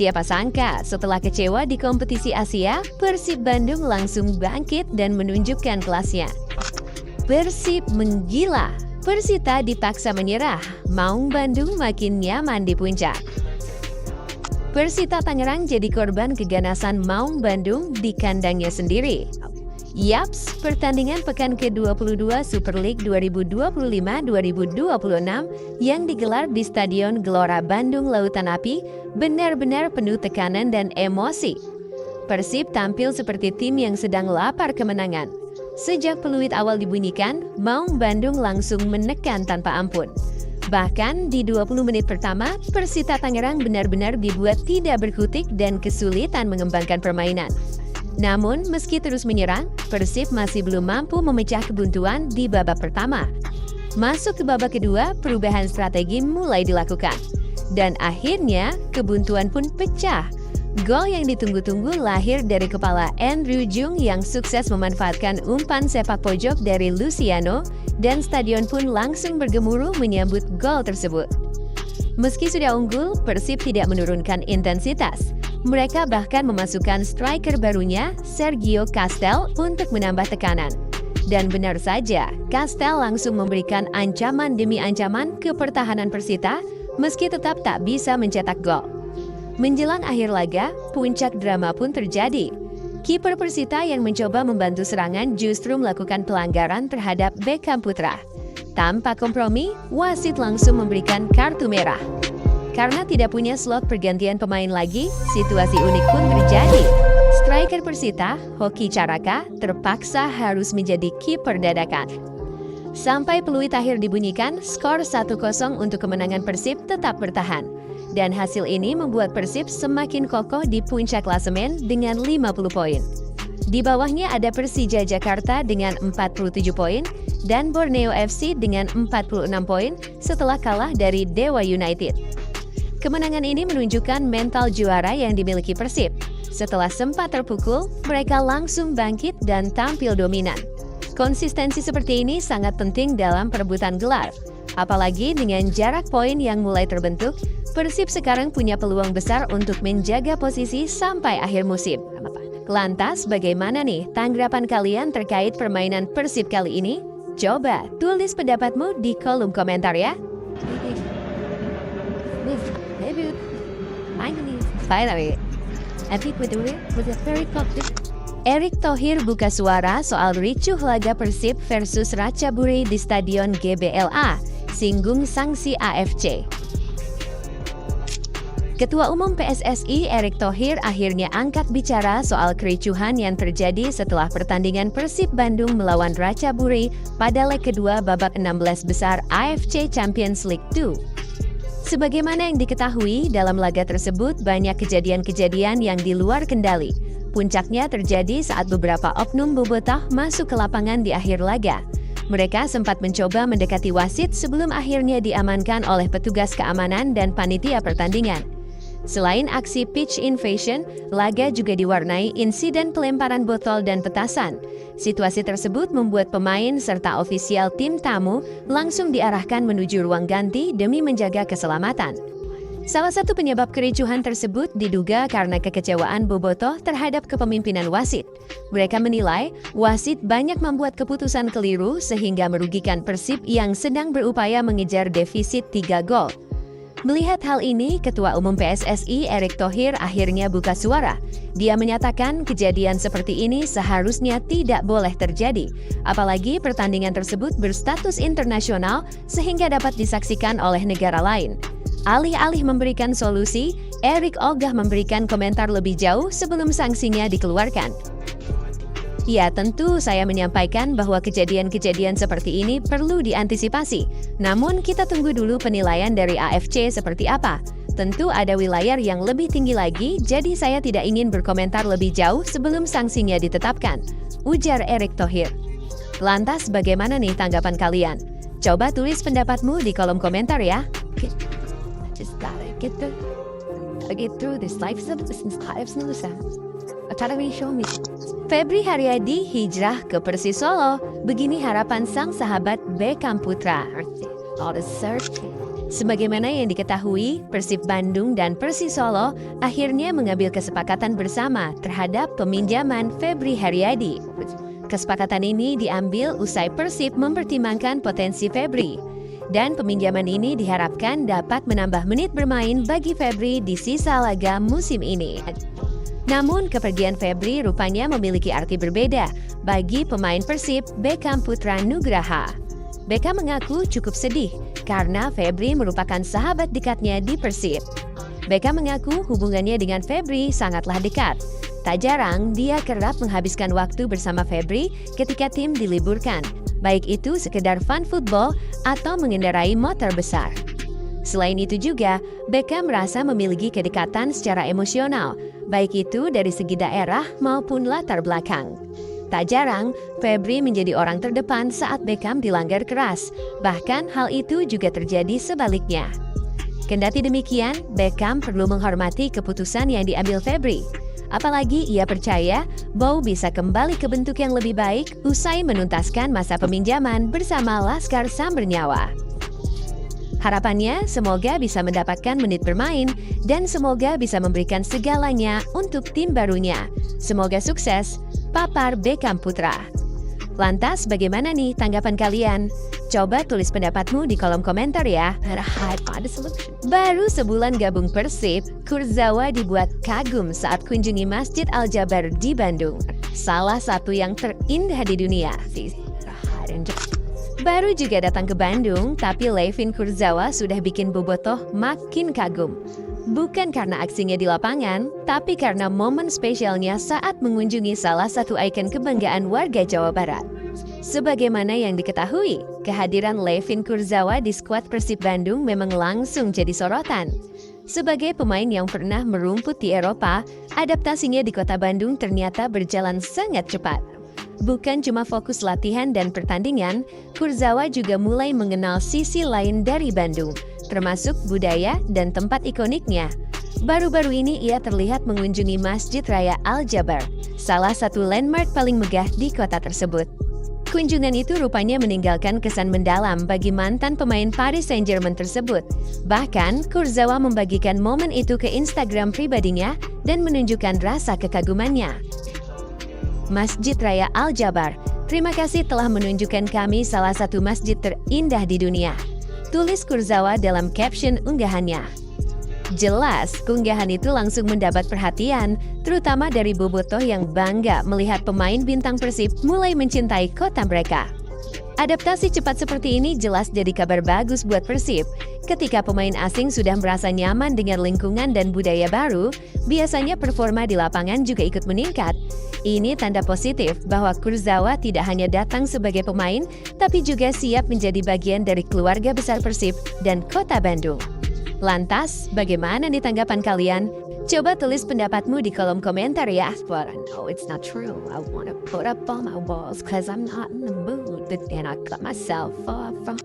Siapa sangka setelah kecewa di kompetisi Asia, Persib Bandung langsung bangkit dan menunjukkan kelasnya. Persib menggila, Persita dipaksa menyerah, Maung Bandung makin nyaman di puncak. Persita Tangerang jadi korban keganasan Maung Bandung di kandangnya sendiri. Yaps, pertandingan pekan ke-22 Super League 2025-2026 yang digelar di Stadion Gelora Bandung Lautan Api benar-benar penuh tekanan dan emosi. Persib tampil seperti tim yang sedang lapar kemenangan. Sejak peluit awal dibunyikan, Maung Bandung langsung menekan tanpa ampun. Bahkan di 20 menit pertama, Persita Tangerang benar-benar dibuat tidak berkutik dan kesulitan mengembangkan permainan. Namun, meski terus menyerang, Persib masih belum mampu memecah kebuntuan di babak pertama. Masuk ke babak kedua, perubahan strategi mulai dilakukan. Dan akhirnya, kebuntuan pun pecah. Gol yang ditunggu-tunggu lahir dari kepala Andrew Jung yang sukses memanfaatkan umpan sepak pojok dari Luciano, dan stadion pun langsung bergemuruh menyambut gol tersebut. Meski sudah unggul, Persib tidak menurunkan intensitas. Mereka bahkan memasukkan striker barunya, Sergio Castel, untuk menambah tekanan. Dan benar saja, Castel langsung memberikan ancaman demi ancaman ke pertahanan Persita, meski tetap tak bisa mencetak gol. Menjelang akhir laga, puncak drama pun terjadi. Kiper Persita yang mencoba membantu serangan justru melakukan pelanggaran terhadap Beckham Putra. Tanpa kompromi, wasit langsung memberikan kartu merah. Karena tidak punya slot pergantian pemain lagi, situasi unik pun terjadi. Striker Persita, Hoki Caraka, terpaksa harus menjadi kiper dadakan. Sampai peluit akhir dibunyikan, skor 1-0 untuk kemenangan Persib tetap bertahan. Dan hasil ini membuat Persib semakin kokoh di puncak klasemen dengan 50 poin. Di bawahnya ada Persija Jakarta dengan 47 poin, dan Borneo FC dengan 46 poin setelah kalah dari Dewa United. Kemenangan ini menunjukkan mental juara yang dimiliki Persib. Setelah sempat terpukul, mereka langsung bangkit dan tampil dominan. Konsistensi seperti ini sangat penting dalam perebutan gelar. Apalagi dengan jarak poin yang mulai terbentuk, Persib sekarang punya peluang besar untuk menjaga posisi sampai akhir musim. Lantas, bagaimana nih tanggapan kalian terkait permainan Persib kali ini? Coba tulis pendapatmu di kolom komentar ya. Finally, I think with a very confident. Erick Thohir buka suara soal ricuh laga Persib versus Ratchaburi di Stadion GBLA, singgung sanksi AFC. Ketua Umum PSSI Erick Thohir akhirnya angkat bicara soal kericuhan yang terjadi setelah pertandingan Persib Bandung melawan Ratchaburi pada leg kedua babak 16 besar AFC Champions League 2. Sebagaimana yang diketahui, dalam laga tersebut banyak kejadian-kejadian yang di luar kendali. Puncaknya terjadi saat beberapa oknum bobotoh masuk ke lapangan di akhir laga. Mereka sempat mencoba mendekati wasit sebelum akhirnya diamankan oleh petugas keamanan dan panitia pertandingan. Selain aksi pitch invasion, laga juga diwarnai insiden pelemparan botol dan petasan. Situasi tersebut membuat pemain serta ofisial tim tamu langsung diarahkan menuju ruang ganti demi menjaga keselamatan. Salah satu penyebab kericuhan tersebut diduga karena kekecewaan bobotoh terhadap kepemimpinan wasit. Mereka menilai wasit banyak membuat keputusan keliru sehingga merugikan Persib yang sedang berupaya mengejar defisit 3 gol. Melihat hal ini, Ketua Umum PSSI Erick Thohir akhirnya buka suara. Dia menyatakan kejadian seperti ini seharusnya tidak boleh terjadi, apalagi pertandingan tersebut berstatus internasional sehingga dapat disaksikan oleh negara lain. Alih-alih memberikan solusi, Erick ogah memberikan komentar lebih jauh sebelum sanksinya dikeluarkan. Ya, tentu saya menyampaikan bahwa kejadian-kejadian seperti ini perlu diantisipasi. Namun kita tunggu dulu penilaian dari AFC seperti apa. Tentu ada wilayah yang lebih tinggi lagi, jadi saya tidak ingin berkomentar lebih jauh sebelum sanksinya ditetapkan, ujar Erick Thohir. Lantas bagaimana nih tanggapan kalian? Coba tulis pendapatmu di kolom komentar ya. Just gotta get through this life Febri Haryadi hijrah ke Persis Solo. Begini harapan sang sahabat Beckham Putra. Sebagaimana yang diketahui, Persib Bandung dan Persis Solo akhirnya mengambil kesepakatan bersama terhadap peminjaman Febri Haryadi. Kesepakatan ini diambil usai Persib mempertimbangkan potensi Febri. Dan peminjaman ini diharapkan dapat menambah menit bermain bagi Febri di sisa laga musim ini. Namun, kepergian Febri rupanya memiliki arti berbeda bagi pemain Persib Beckham Putra Nugraha. Beckham mengaku cukup sedih karena Febri merupakan sahabat dekatnya di Persib. Beckham mengaku hubungannya dengan Febri sangatlah dekat. Tak jarang, dia kerap menghabiskan waktu bersama Febri ketika tim diliburkan, baik itu sekedar fun football atau mengendarai motor besar. Selain itu juga, Beckham merasa memiliki kedekatan secara emosional, baik itu dari segi daerah maupun latar belakang. Tak jarang, Febri menjadi orang terdepan saat Beckham dilanggar keras. Bahkan hal itu juga terjadi sebaliknya. Kendati demikian, Beckham perlu menghormati keputusan yang diambil Febri. Apalagi ia percaya Bow bisa kembali ke bentuk yang lebih baik usai menuntaskan masa peminjaman bersama Laskar Sam Bernyawa. Harapannya semoga bisa mendapatkan menit bermain dan semoga bisa memberikan segalanya untuk tim barunya. Semoga sukses, papar Beckham Putra. Lantas bagaimana nih tanggapan kalian? Coba tulis pendapatmu di kolom komentar ya. Baru sebulan gabung Persib, Kurzawa dibuat kagum saat kunjungi Masjid Al-Jabar di Bandung. Salah satu yang terindah di dunia. Baru juga datang ke Bandung, tapi Levin Kurzawa sudah bikin bobotoh makin kagum. Bukan karena aksinya di lapangan, tapi karena momen spesialnya saat mengunjungi salah satu ikon kebanggaan warga Jawa Barat. Sebagaimana yang diketahui, kehadiran Levin Kurzawa di skuad Persib Bandung memang langsung jadi sorotan. Sebagai pemain yang pernah merumput di Eropa, adaptasinya di kota Bandung ternyata berjalan sangat cepat. Bukan cuma fokus latihan dan pertandingan, Kurzawa juga mulai mengenal sisi lain dari Bandung, termasuk budaya dan tempat ikoniknya. Baru-baru ini ia terlihat mengunjungi Masjid Raya Al-Jabar, salah satu landmark paling megah di kota tersebut. Kunjungan itu rupanya meninggalkan kesan mendalam bagi mantan pemain Paris Saint-Germain tersebut. Bahkan, Kurzawa membagikan momen itu ke Instagram pribadinya dan menunjukkan rasa kekagumannya. Masjid Raya Al-Jabar, terima kasih telah menunjukkan kami salah satu masjid terindah di dunia. Tulis Kurzawa dalam caption unggahannya. Jelas, keunggahan itu langsung mendapat perhatian, terutama dari bobotoh yang bangga melihat pemain bintang Persib mulai mencintai kota mereka. Adaptasi cepat seperti ini jelas jadi kabar bagus buat Persib. Ketika pemain asing sudah merasa nyaman dengan lingkungan dan budaya baru, biasanya performa di lapangan juga ikut meningkat. Ini tanda positif bahwa Kurzawa tidak hanya datang sebagai pemain, tapi juga siap menjadi bagian dari keluarga besar Persib dan kota Bandung. Lantas, bagaimana nih tanggapan kalian? Coba tulis pendapatmu di kolom komentar ya. But I know it's not true. I wanna put up on my walls cause I'm not in the mood. And I cut myself off from